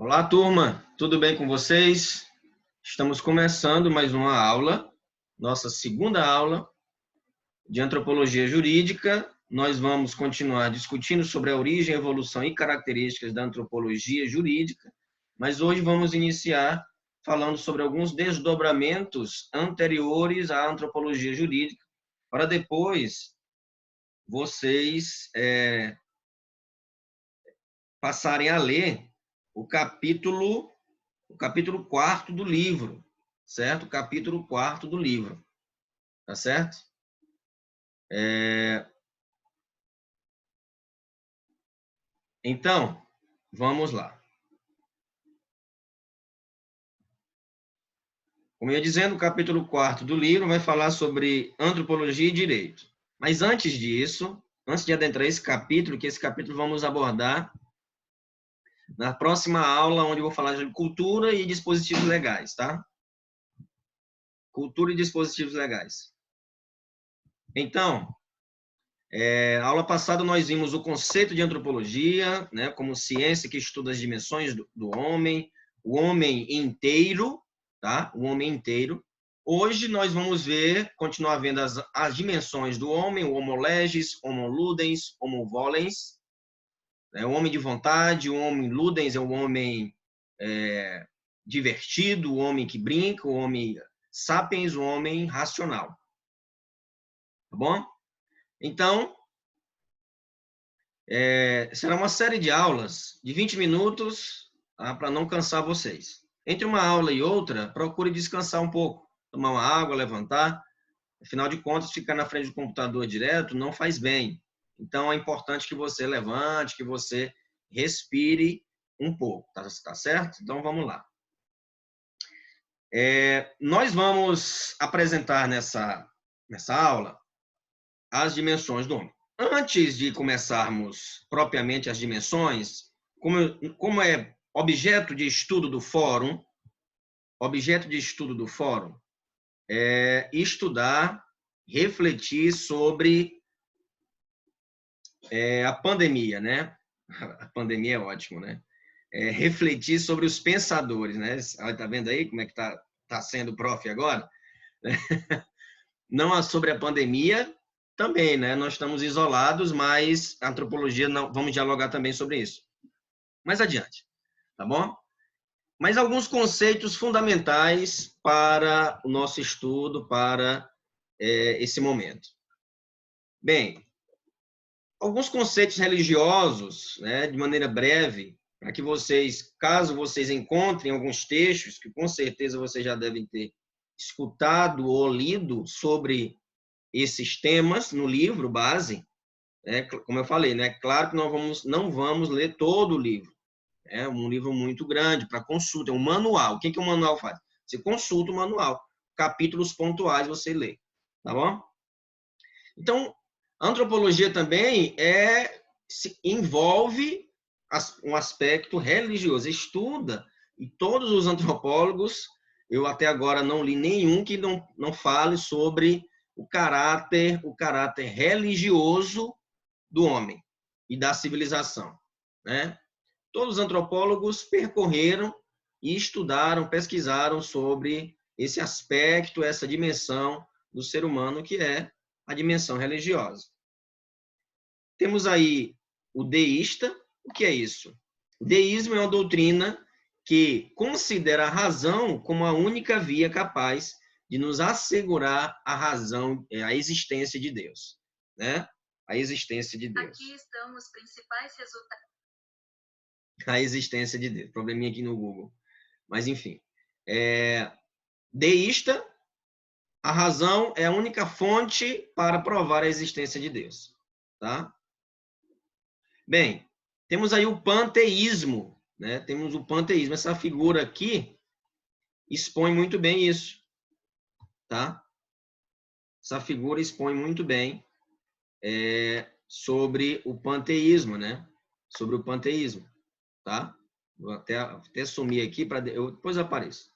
Olá, turma, tudo bem com vocês? Estamos começando mais uma aula, nossa segunda aula de Antropologia Jurídica. Nós vamos continuar discutindo sobre a origem, evolução e características da antropologia jurídica, mas hoje vamos iniciar falando sobre alguns desdobramentos anteriores à antropologia jurídica, para depois vocês passarem a ler o capítulo 4º do livro, certo? O capítulo 4º do livro, tá certo? Então, vamos lá. Como eu ia dizendo, o capítulo 4º do livro vai falar sobre antropologia e direito. Mas antes disso, antes de adentrar esse capítulo, que esse capítulo vamos abordar na próxima aula, onde eu vou falar de cultura e dispositivos legais, tá? Cultura e dispositivos legais. Então, na aula passada nós vimos o conceito de antropologia, né, como ciência que estuda as dimensões do homem, o homem inteiro, tá? O homem inteiro. Hoje nós vamos continuar vendo as dimensões do homem, o homo legis, homo ludens, homo volens, né? O homem de vontade, o homem ludens é o homem divertido, o homem que brinca, o homem sapiens, o homem racional. Tá bom? Então, será uma série de aulas de 20 minutos, tá? Para não cansar vocês. Entre uma aula e outra, procure descansar um pouco, tomar uma água, levantar. Afinal de contas, ficar na frente do computador direto não faz bem. Então, é importante que você levante, que você respire um pouco, tá certo? Então, vamos lá. Nós vamos apresentar nessa aula as dimensões do homem. Antes de começarmos propriamente as dimensões, como é objeto de estudo do fórum, é estudar, refletir sobre a pandemia, né? A pandemia é ótimo, né? Refletir sobre os pensadores, né? Tá vendo aí como é que tá sendo o prof agora? Não sobre a pandemia, também, né? Nós estamos isolados, mas a antropologia, não, vamos dialogar também sobre isso. Mais adiante, tá bom? Mas alguns conceitos fundamentais para o nosso estudo, para esse momento. Bem, alguns conceitos religiosos, né, de maneira breve, para que vocês, caso vocês encontrem alguns textos, que com certeza vocês já devem ter escutado ou lido sobre esses temas no livro base, como eu falei, né? Claro que não vamos ler todo o livro. É um livro muito grande para consulta, é um manual. O que o manual faz? Você consulta o manual, capítulos pontuais você lê, tá bom? Então, a antropologia também envolve um aspecto religioso, estuda, e todos os antropólogos, eu até agora não li nenhum que não fale sobre o caráter religioso do homem e da civilização, né? Todos os antropólogos percorreram e estudaram, pesquisaram sobre esse aspecto, essa dimensão do ser humano, que é a dimensão religiosa. Temos aí o deísta. O que é isso? O deísmo é uma doutrina que considera a razão como a única via capaz de nos assegurar a razão, a existência de Deus, né? A existência de Deus. Aqui estão os principais resultados. A existência de Deus. Probleminha aqui no Google. Mas, enfim. Deísta, a razão é a única fonte para provar a existência de Deus. Tá? Bem, temos aí o panteísmo, né? Temos o panteísmo. Essa figura aqui expõe muito bem isso, tá? Essa figura expõe muito bem sobre o panteísmo, né? Sobre o panteísmo, tá? Vou até sumir aqui para eu depois apareço,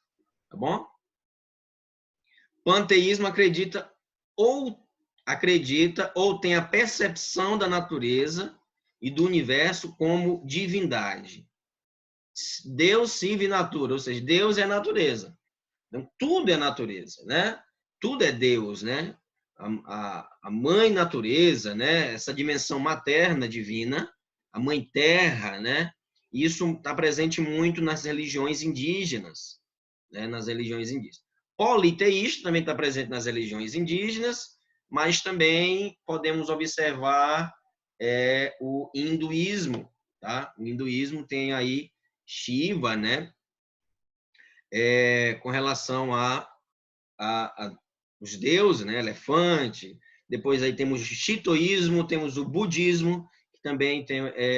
tá bom? Panteísmo acredita ou tem a percepção da natureza e do universo como divindade. Deus sive natura, ou seja, Deus é natureza. Então, tudo é natureza, né? Tudo é Deus, né? A mãe natureza, né? Essa dimensão materna divina, a mãe terra, né? Isso está presente muito nas religiões indígenas, né? Nas religiões indígenas. Politeísta também está presente nas religiões indígenas, mas também podemos observar o hinduísmo, tá? O hinduísmo tem aí Shiva, né? Com relação a os deuses, né? Elefante. Depois aí temos o shintoísmo, temos o budismo, que também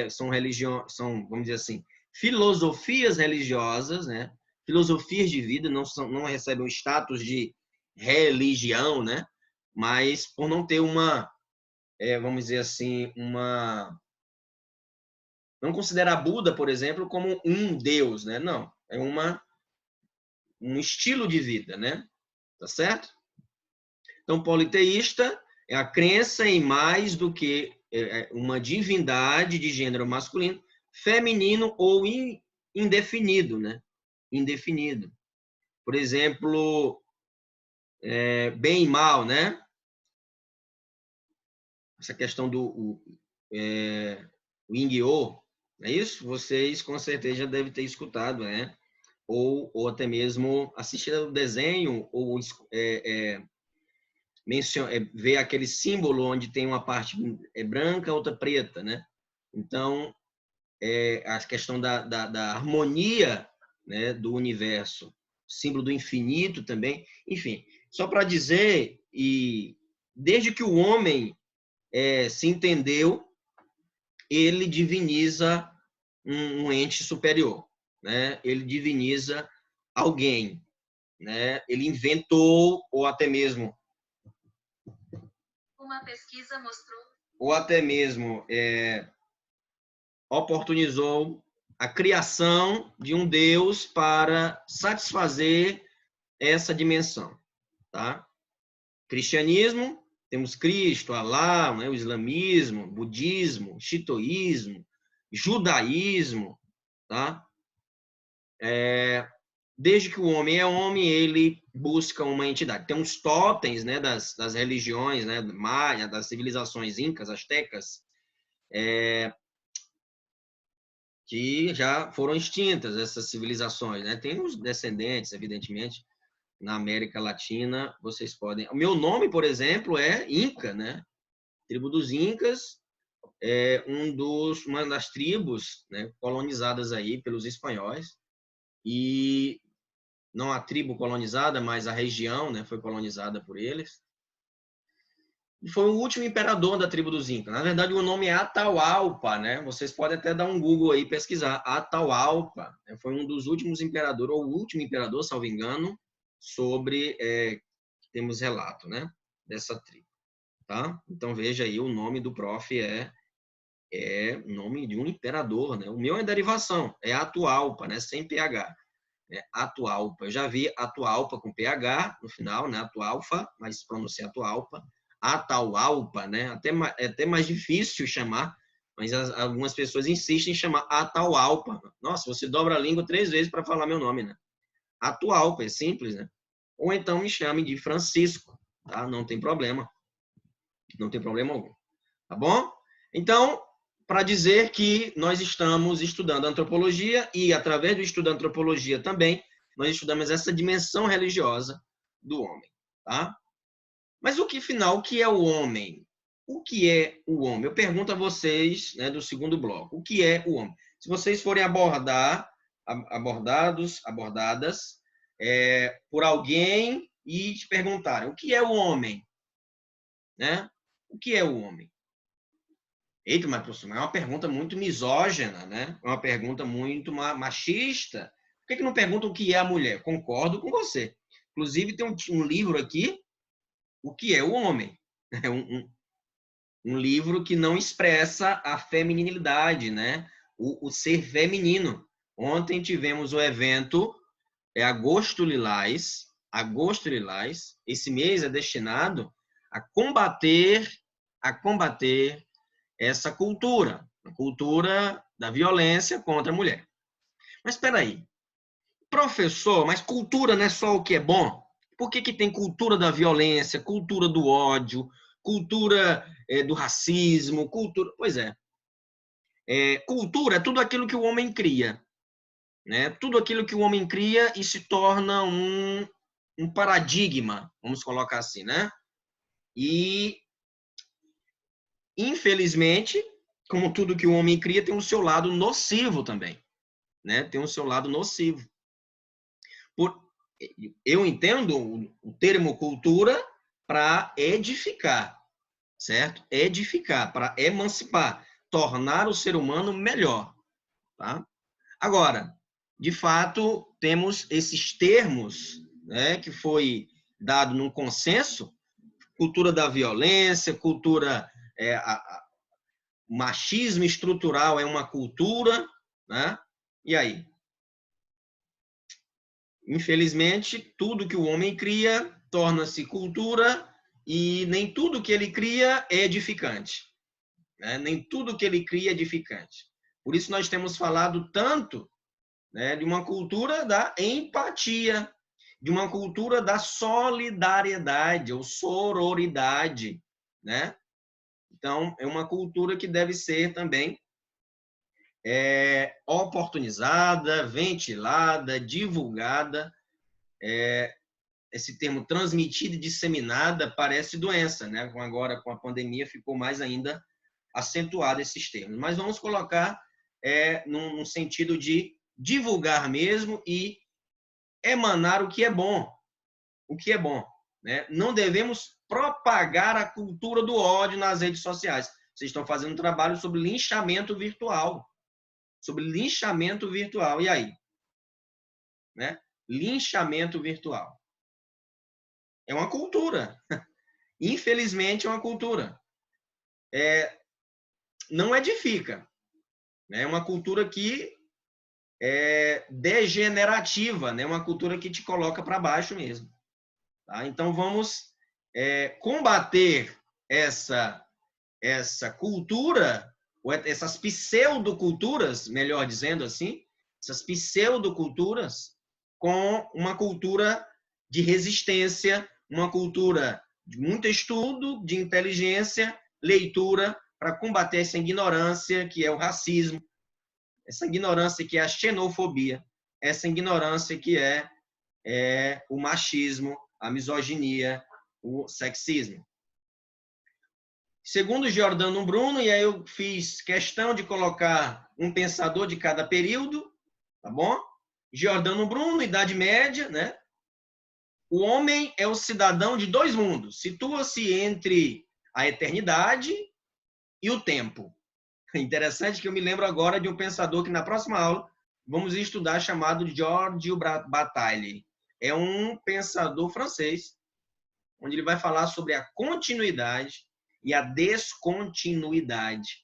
são religiões, são, vamos dizer assim, filosofias religiosas, né? Filosofias de vida, não recebem o status de religião, né? Mas por não ter vamos dizer assim, não considerar Buda, por exemplo, como um deus, né? Não, é um estilo de vida, né? Tá certo? Então, politeísta é a crença em mais do que uma divindade de gênero masculino, feminino ou indefinido, né? Indefinido. Por exemplo, bem e mal, né? Essa questão do o Yin-Yo, não é isso? Vocês com certeza já devem ter escutado, né? Ou até mesmo assistido o desenho, ou ver aquele símbolo onde tem uma parte branca, outra preta, né? Então, a questão da harmonia, né, do universo, símbolo do infinito também, enfim, só para dizer, e desde que o homem se entendeu, ele diviniza um ente superior, né? Ele diviniza alguém, né? Ele inventou ou até mesmo Uma pesquisa mostrou. Ou até mesmo oportunizou a criação de um Deus para satisfazer essa dimensão, tá? Cristianismo, temos Cristo, Alá, né? O islamismo, budismo, shintoísmo, judaísmo, tá? Desde que o homem é homem, ele busca uma entidade. Tem uns totens, né, das religiões, né, maia, das civilizações incas, astecas, que já foram extintas, essas civilizações, né? Tem os descendentes, evidentemente, na América Latina, vocês podem... O meu nome, por exemplo, é Inca, né? Tribo dos Incas é uma das tribos, né, colonizadas aí pelos espanhóis, e não a tribo colonizada, mas a região, né, foi colonizada por eles. E foi o último imperador da tribo dos Incas. Na verdade, o nome é Atahualpa, né? Vocês podem até dar um Google aí, pesquisar. Atahualpa, né? Foi um dos últimos imperadores, ou o último imperador, salvo engano, sobre temos relato, né, dessa tribo, tá? Então veja aí, o nome do prof é nome de um imperador, né? O meu é derivação, é Atahualpa, né, sem PH. Atahualpa. Eu já vi Atahualpa com PH no final, né? Atahualpa, mas pronuncia Atahualpa. Atahualpa, né? É até mais difícil chamar, mas algumas pessoas insistem em chamar Atahualpa. Nossa, você dobra a língua 3 vezes para falar meu nome, né? Atahualpa, é simples, né? Ou então me chame de Francisco, tá? Não tem problema. Não tem problema algum. Tá bom? Então, para dizer que nós estamos estudando antropologia e, através do estudo da antropologia também, nós estudamos essa dimensão religiosa do homem. Tá? Mas o que é o homem? O que é o homem? Eu pergunto a vocês, né, do segundo bloco, o que é o homem? Se vocês forem abordadas por alguém e te perguntarem, o que é o homem? Né? O que é o homem? Eita, mas professor, é uma pergunta muito misógina, né? É uma pergunta muito machista. Por que não pergunta o que é a mulher? Concordo com você. Inclusive, tem um livro aqui, O que é o Homem? É um livro que não expressa a feminilidade, né? O ser feminino. Ontem tivemos o evento Agosto Lilás. Agosto Lilás. Esse mês é destinado a combater essa cultura, a cultura da violência contra a mulher. Mas espera aí. Professor, mas cultura não é só o que é bom? Por que que tem cultura da violência, cultura do ódio, cultura do racismo, cultura... Pois é. Cultura é tudo aquilo que o homem cria, né? Tudo aquilo que o homem cria e se torna um paradigma, vamos colocar assim, né? E, infelizmente, como tudo que o homem cria, tem o seu lado nocivo também, né? Tem o seu lado nocivo. Eu entendo o termo cultura para edificar, certo? Edificar, para emancipar, tornar o ser humano melhor, tá? Agora, de fato, temos esses termos, né, que foi dado num consenso, cultura da violência, cultura, machismo estrutural é uma cultura, né? E aí? Infelizmente, tudo que o homem cria torna-se cultura e nem tudo que ele cria é edificante, né? Nem tudo que ele cria é edificante. Por isso nós temos falado tanto, né, de uma cultura da empatia, de uma cultura da solidariedade ou sororidade, né? Então, é uma cultura que deve ser também oportunizada, ventilada, divulgada. Esse termo transmitida e disseminada parece doença, né? Agora, com a pandemia, ficou mais ainda acentuado esses termos. Mas vamos colocar num sentido de divulgar mesmo e emanar o que é bom. O que é bom, né? Não devemos propagar a cultura do ódio nas redes sociais. Vocês estão fazendo um trabalho sobre linchamento virtual. Sobre linchamento virtual. E aí? Né? Linchamento virtual. É uma cultura. Infelizmente, é uma cultura. Não edifica. É uma cultura que é degenerativa, né? Uma cultura que te coloca para baixo mesmo. Tá? Então, vamos combater essa cultura, essas pseudoculturas, melhor dizendo assim, essas pseudoculturas, com uma cultura de resistência, uma cultura de muito estudo, de inteligência, leitura, para combater essa ignorância que é o racismo, essa ignorância que é a xenofobia, essa ignorância que é o machismo, a misoginia, o sexismo. Segundo Giordano Bruno, e aí eu fiz questão de colocar um pensador de cada período, tá bom? Giordano Bruno, Idade Média, né? O homem é o cidadão de dois mundos, situa-se entre a eternidade e o tempo. Interessante que eu me lembro agora de um pensador que na próxima aula vamos estudar, chamado Georges Bataille. É um pensador francês, onde ele vai falar sobre a continuidade e a descontinuidade.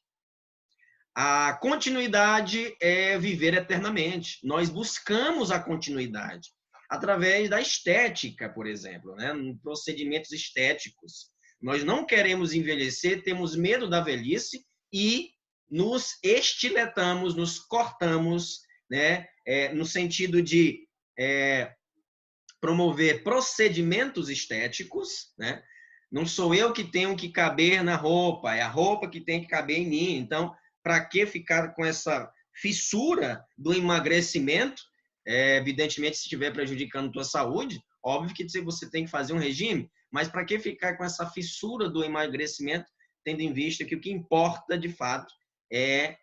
A continuidade é viver eternamente. Nós buscamos a continuidade através da estética, por exemplo, né? Procedimentos estéticos. Nós não queremos envelhecer, temos medo da velhice e nos estiletamos, nos cortamos, né? No sentido de promover procedimentos estéticos, né? Não sou eu que tenho que caber na roupa, é a roupa que tem que caber em mim. Então, para que ficar com essa fissura do emagrecimento? Evidentemente, se estiver prejudicando a tua saúde, óbvio que você tem que fazer um regime, mas para que ficar com essa fissura do emagrecimento, tendo em vista que o que importa, de fato, é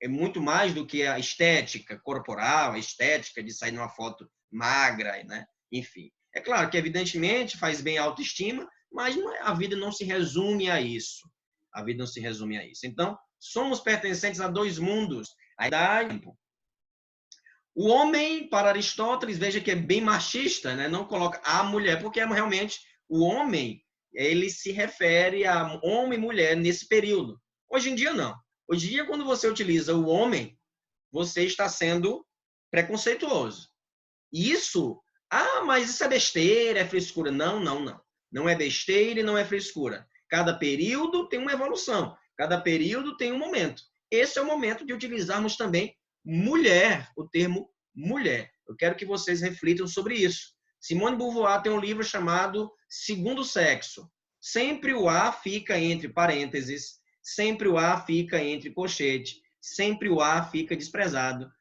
muito mais do que a estética corporal, a estética de sair numa foto magra, né? Enfim. É claro que, evidentemente, faz bem a autoestima, mas a vida não se resume a isso. A vida não se resume a isso. Então, somos pertencentes a dois mundos. A idade. O homem, para Aristóteles, veja que é bem machista, né? Não coloca a mulher, porque realmente o homem, ele se refere a homem e mulher nesse período. Hoje em dia, não. Hoje em dia, quando você utiliza o homem, você está sendo preconceituoso. Isso, mas isso é besteira, é frescura. Não, não, não. Não é besteira e não é frescura. Cada período tem uma evolução. Cada período tem um momento. Esse é o momento de utilizarmos também mulher, o termo mulher. Eu quero que vocês reflitam sobre isso. Simone de Beauvoir tem um livro chamado Segundo Sexo. Sempre o A fica entre parênteses, sempre o A fica entre colchete, sempre o A fica desprezado.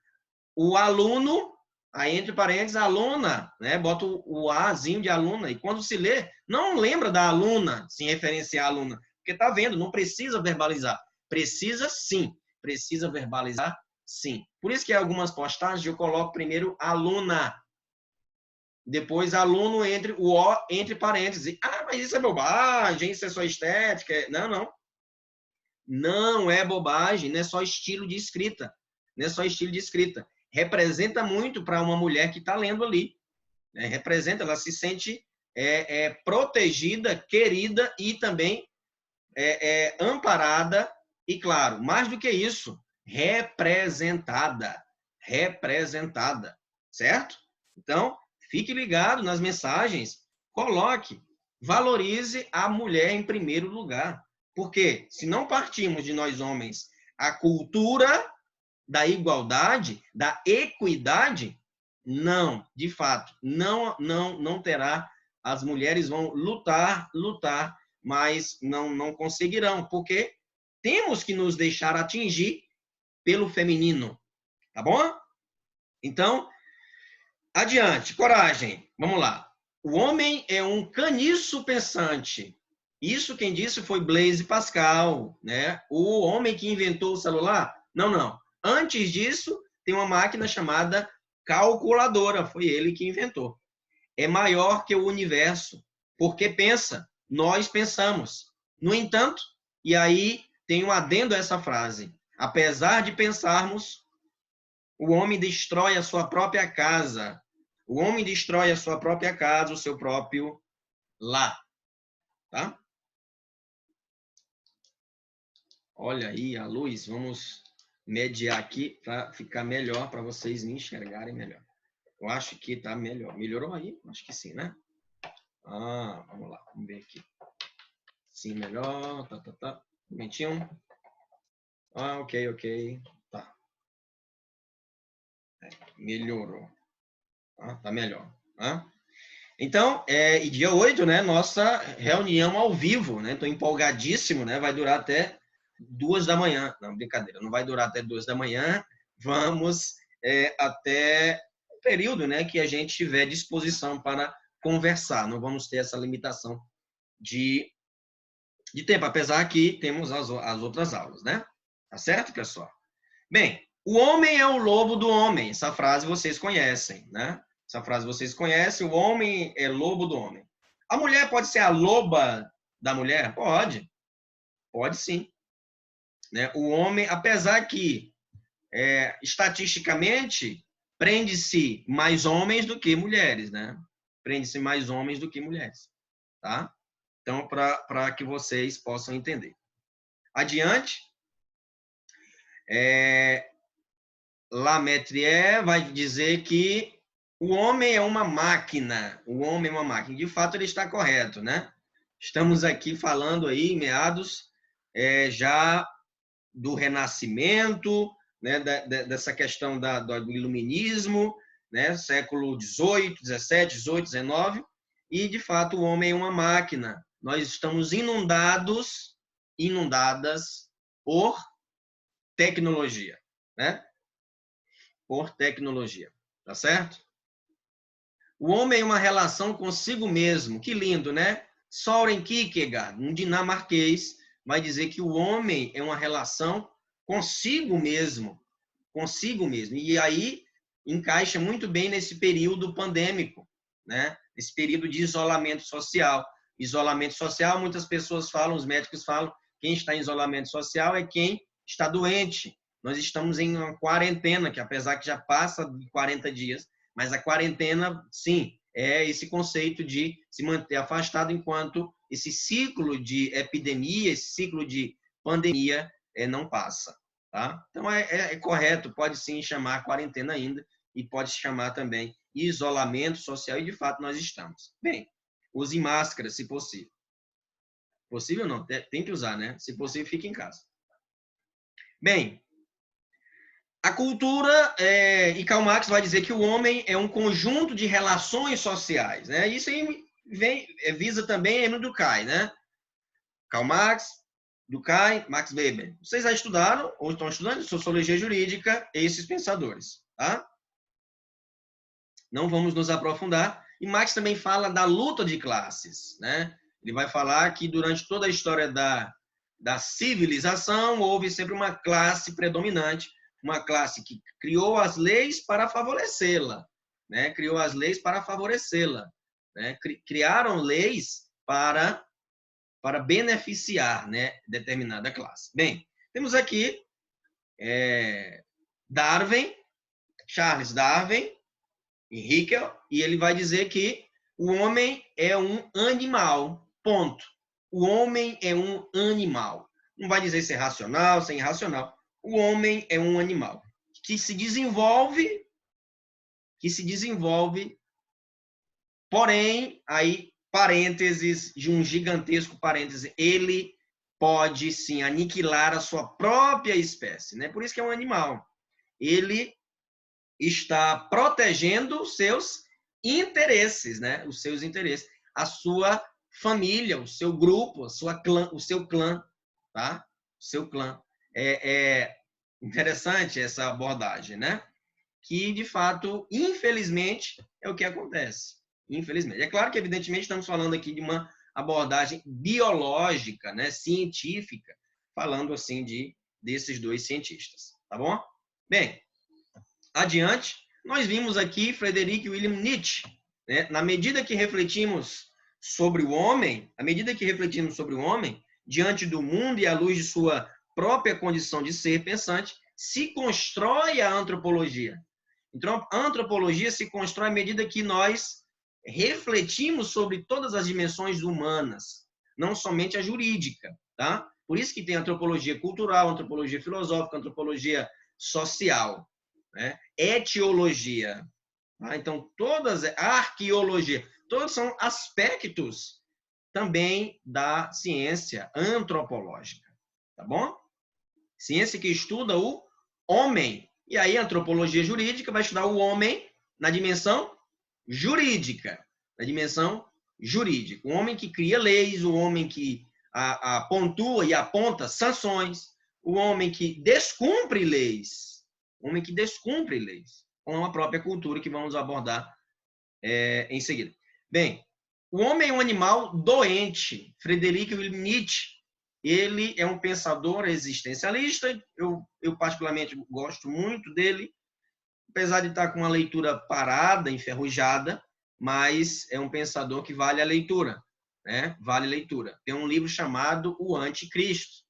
O aluno, aí entre parênteses, aluna, né? Bota o Azinho de aluna, e quando se lê, não lembra da aluna, se referenciar a aluna, porque tá vendo, não precisa verbalizar. Precisa sim, precisa verbalizar sim. Por isso que em algumas postagens eu coloco primeiro aluna, depois aluno entre o O entre parênteses. Ah, mas isso é bobagem, isso é só estética. Não, não. Não é bobagem, não é só estilo de escrita. Não é só estilo de escrita. Representa muito para uma mulher que está lendo ali. Né? Representa, ela se sente protegida, querida e também amparada. E, claro, mais do que isso, representada. Representada. Certo? Então, fique ligado nas mensagens. Coloque. Valorize a mulher em primeiro lugar. Porque se não partimos de nós homens a cultura da igualdade, da equidade, não, de fato, não terá. As mulheres vão lutar, mas não conseguirão, porque temos que nos deixar atingir pelo feminino, tá bom? Então, adiante, coragem, vamos lá. O homem é um caniço pensante. Isso quem disse foi Blaise Pascal, né? O homem que inventou o celular? Não, não. Antes disso, tem uma máquina chamada calculadora, foi ele que inventou. É maior que o universo, porque pensa, nós pensamos. No entanto, e aí tem um adendo a essa frase, apesar de pensarmos, o homem destrói a sua própria casa. O homem destrói a sua própria casa, o seu próprio lar. Tá? Olha aí a luz, vamos mediar aqui para ficar melhor, para vocês me enxergarem melhor. Eu acho que está melhor. Melhorou aí? Acho que sim, né? Ah, vamos lá, vamos ver aqui. Sim, melhor. Tá. Um momentinho. Ah, ok. Tá. Melhorou. Tá melhor. Então, e dia 8, né? Nossa reunião ao vivo, né? Estou empolgadíssimo, né? Vai durar até 2 da manhã. Não, brincadeira, não vai durar até 2 da manhã. Vamos até o período, né? Que a gente tiver disposição para conversar. Não vamos ter essa limitação de tempo, apesar que temos as outras aulas, né? Tá certo, pessoal? Bem, o homem é o lobo do homem. Essa frase vocês conhecem, né? Essa frase vocês conhecem. O homem é lobo do homem. A mulher pode ser a loba da mulher? Pode sim. Né? O homem, apesar que estatisticamente prende-se mais homens do que mulheres, né? Prende-se mais homens do que mulheres, tá? Então, para que vocês possam entender. Adiante. Lametrière vai dizer que o homem é uma máquina. O homem é uma máquina. De fato, ele está correto, né? Estamos aqui falando aí, meados já do Renascimento, né? Dessa questão do Iluminismo, né? Século XVIII, XVII, XVIII, XIX. E, de fato, o homem é uma máquina. Nós estamos inundadas por tecnologia, né? Por tecnologia, tá certo? O homem é uma relação consigo mesmo. Que lindo, né? Søren Kierkegaard, um dinamarquês, vai dizer que o homem é uma relação consigo mesmo. Consigo mesmo. E aí encaixa muito bem nesse período pandêmico, né? Esse período de isolamento social. Isolamento social, muitas pessoas falam, os médicos falam, quem está em isolamento social é quem está doente. Nós estamos em uma quarentena, que apesar que já passa de 40 dias, mas a quarentena, sim, é esse conceito de se manter afastado enquanto esse ciclo de epidemia, esse ciclo de pandemia não passa. Tá? Então, é correto, pode sim chamar quarentena ainda e pode chamar também isolamento social, e de fato nós estamos. Bem, use máscara, se possível. Possível não, tem que usar, né? Se possível, fique em casa. Bem, A cultura, e Karl Marx vai dizer que o homem é um conjunto de relações sociais, né? Isso aí visa também Emile Durkheim, né? Karl Marx, Durkheim, Max Weber. Vocês já estudaram, ou estão estudando, sociologia jurídica, esses pensadores, tá? Não vamos nos aprofundar. E Marx também fala da luta de classes, né? Ele vai falar que durante toda a história da civilização houve sempre uma classe predominante, uma classe que criou as leis para favorecê-la, né? Criou as leis para favorecê-la, né? Criaram leis para beneficiar, né, determinada classe. Bem, temos aqui Darwin, Charles Darwin, e Haeckel, e ele vai dizer que o homem é um animal, ponto. O homem é um animal. Não vai dizer se é racional, se é irracional. O homem é um animal que se desenvolve, porém, aí, parênteses, de um gigantesco parêntese, ele pode, sim, aniquilar a sua própria espécie, né? Por isso que é um animal. Ele está protegendo os seus interesses, né? Os seus interesses, a sua família, o seu grupo, a sua clã, o seu clã, tá? O seu clã. É interessante essa abordagem, né? Que, de fato, infelizmente, é o que acontece. Infelizmente. É claro que, evidentemente, estamos falando aqui de uma abordagem biológica, né? Científica, falando, assim, desses dois cientistas, tá bom? Bem, adiante, nós vimos aqui Friedrich Wilhelm Nietzsche, né? Na medida que refletimos sobre o homem, diante do mundo e à luz de sua própria condição de ser pensante, se constrói a antropologia. Então, a antropologia se constrói à medida que nós refletimos sobre todas as dimensões humanas, não somente a jurídica, tá? Por isso que tem antropologia cultural, antropologia filosófica, antropologia social, né? Etiologia, tá? Então todas, arqueologia, todos são aspectos também da ciência antropológica, tá bom? Ciência que estuda o homem. E aí a antropologia jurídica vai estudar o homem na dimensão jurídica, o homem que cria leis, o homem que pontua e aponta sanções, o homem que descumpre leis, com a própria cultura que vamos abordar em seguida. Bem, o homem é um animal doente. Friedrich Wilhelm Nietzsche, ele é um pensador existencialista. Eu particularmente gosto muito dele, apesar de estar com uma leitura parada, enferrujada, mas é um pensador que vale a leitura, né? Vale a leitura. Tem um livro chamado O Anticristo.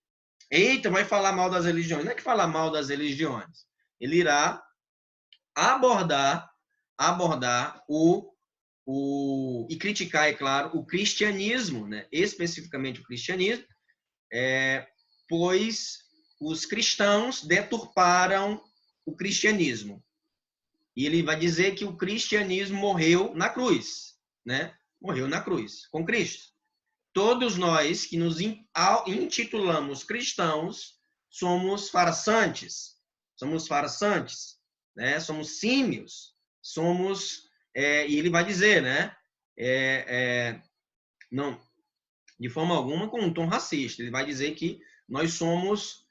Eita, vai falar mal das religiões. Não é que falar mal das religiões. Ele irá abordar e criticar, é claro, o cristianismo, né? Especificamente o cristianismo, pois os cristãos deturparam o cristianismo. E ele vai dizer que o cristianismo morreu na cruz, né? Morreu na cruz, com Cristo. Todos nós que nos intitulamos cristãos somos farsantes, né? Somos símios, e ele vai dizer, né? Não, de forma alguma com um tom racista. Ele vai dizer que nós somos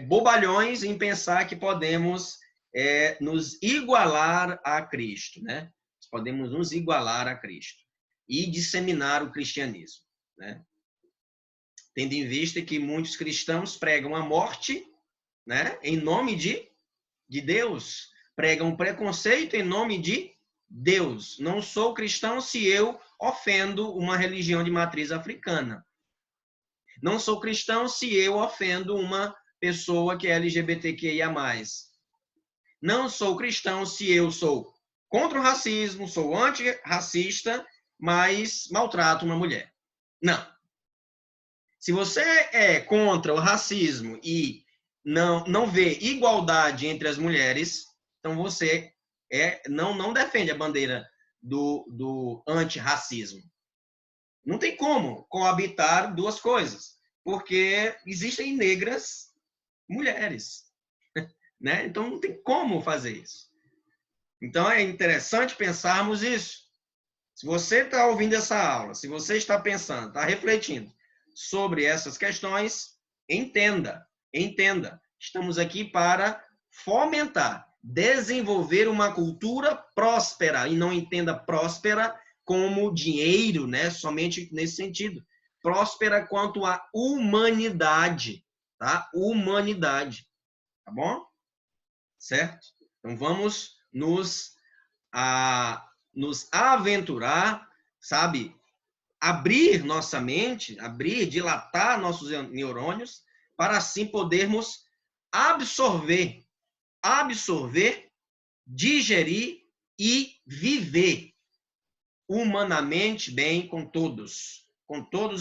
bobalhões em pensar que podemos nos igualar a Cristo, né? Podemos nos igualar a Cristo e disseminar o cristianismo, né? Tendo em vista que muitos cristãos pregam a morte, né? Em nome de Deus, pregam preconceito em nome de Deus. Não sou cristão se eu ofendo uma religião de matriz africana. Não sou cristão se eu ofendo uma pessoa que é LGBTQIA+. Não sou cristão se eu sou contra o racismo, sou antirracista, mas maltrato uma mulher. Não. Se você é contra o racismo e não vê igualdade entre as mulheres, então você não defende a bandeira do antirracismo. Não tem como coabitar duas coisas, porque existem negras mulheres, né? Então, não tem como fazer isso. Então, é interessante pensarmos isso. Se você está ouvindo essa aula, se você está pensando, está refletindo sobre essas questões, entenda. Estamos aqui para fomentar, desenvolver uma cultura próspera, e não entenda próspera como dinheiro, né? Somente nesse sentido. Próspera quanto à humanidade, tá? Humanidade, tá bom? Certo? Então, vamos nos aventurar, sabe? Abrir nossa mente, dilatar nossos neurônios, para assim podermos absorver, digerir e viver humanamente bem com todos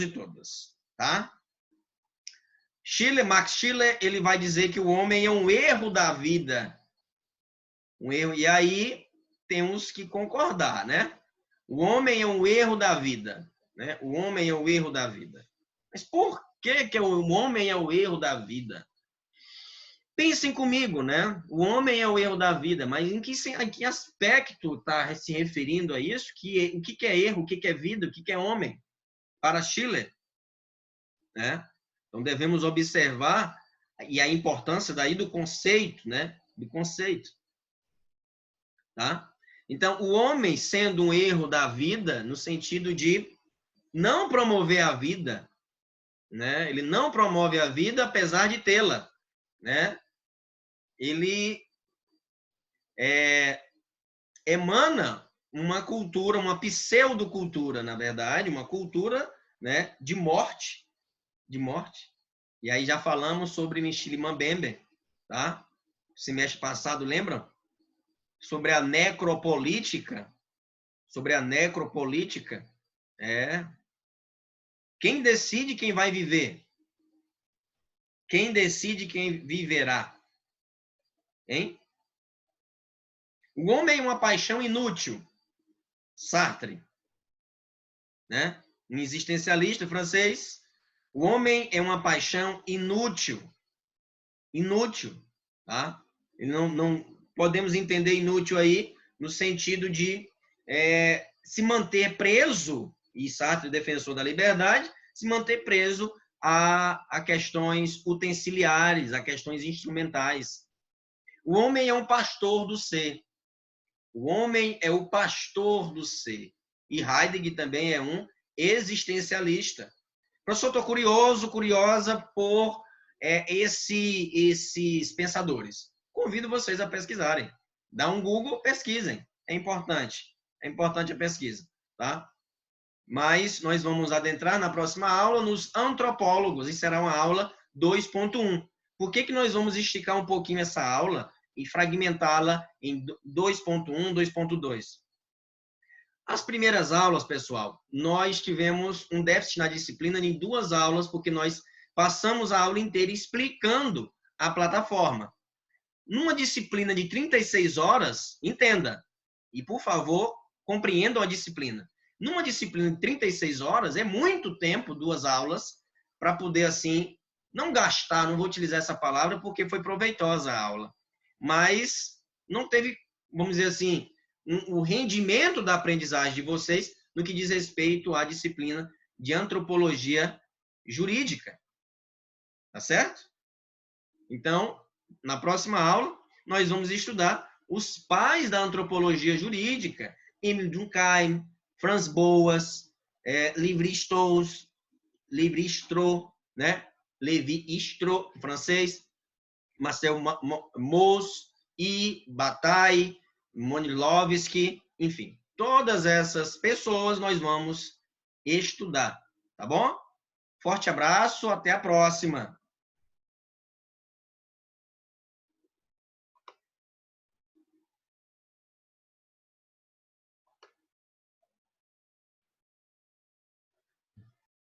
e todas, tá? Max Schiller, ele vai dizer que o homem é um erro da vida. Um erro, e aí temos que concordar, né? O homem é um erro da vida, né? O homem é o erro da vida. Mas por que o homem é o erro da vida? Pensem comigo, né? O homem é o erro da vida, mas em que aspecto está se referindo a isso? O que é erro, o que é vida, o que é homem? Para Schiller, né? Então devemos observar e a importância daí do conceito, né? Do conceito, tá? Então, o homem sendo um erro da vida, no sentido de não promover a vida, né? Ele não promove a vida apesar de tê-la, né? Ele emana uma cultura, uma pseudocultura, na verdade, uma cultura, né, de morte. E aí já falamos sobre Michele Mbembe, tá? Semestre passado, lembram? Sobre a necropolítica. Quem decide quem vai viver? Quem decide quem viverá? Hein? O homem é uma paixão inútil. Sartre, né? Um existencialista francês. O homem é uma paixão inútil. Tá? E não podemos entender inútil aí no sentido de se manter preso, e Sartre, defensor da liberdade, se manter preso a questões utensiliares, a questões instrumentais. O homem é um pastor do ser. O homem é o pastor do ser. E Heidegger também é um existencialista. Professor, estou curiosa por esses pensadores. Convido vocês a pesquisarem. Dá um Google, pesquisem. É importante a pesquisa, tá? Mas nós vamos adentrar na próxima aula nos antropólogos, e será uma aula 2.1. Por que nós vamos esticar um pouquinho essa aula e fragmentá-la em 2.1, 2.2? As primeiras aulas, pessoal, nós tivemos um déficit na disciplina em 2 aulas, porque nós passamos a aula inteira explicando a plataforma. Numa disciplina de 36 horas, entenda, e por favor, compreendam a disciplina. Numa disciplina de 36 horas, é muito tempo, 2 aulas, para poder, assim, não gastar, não vou utilizar essa palavra, porque foi proveitosa a aula, mas não teve, vamos dizer assim, o rendimento da aprendizagem de vocês no que diz respeito à disciplina de antropologia jurídica. Tá certo? Então, na próxima aula, nós vamos estudar os pais da antropologia jurídica, Emile Durkheim, Franz Boas, Lévi-Strauss, né? Lévi-Strauss, francês, Marcel Mauss, e Bataille, Monilovski, enfim, todas essas pessoas nós vamos estudar, tá bom? Forte abraço, até a próxima!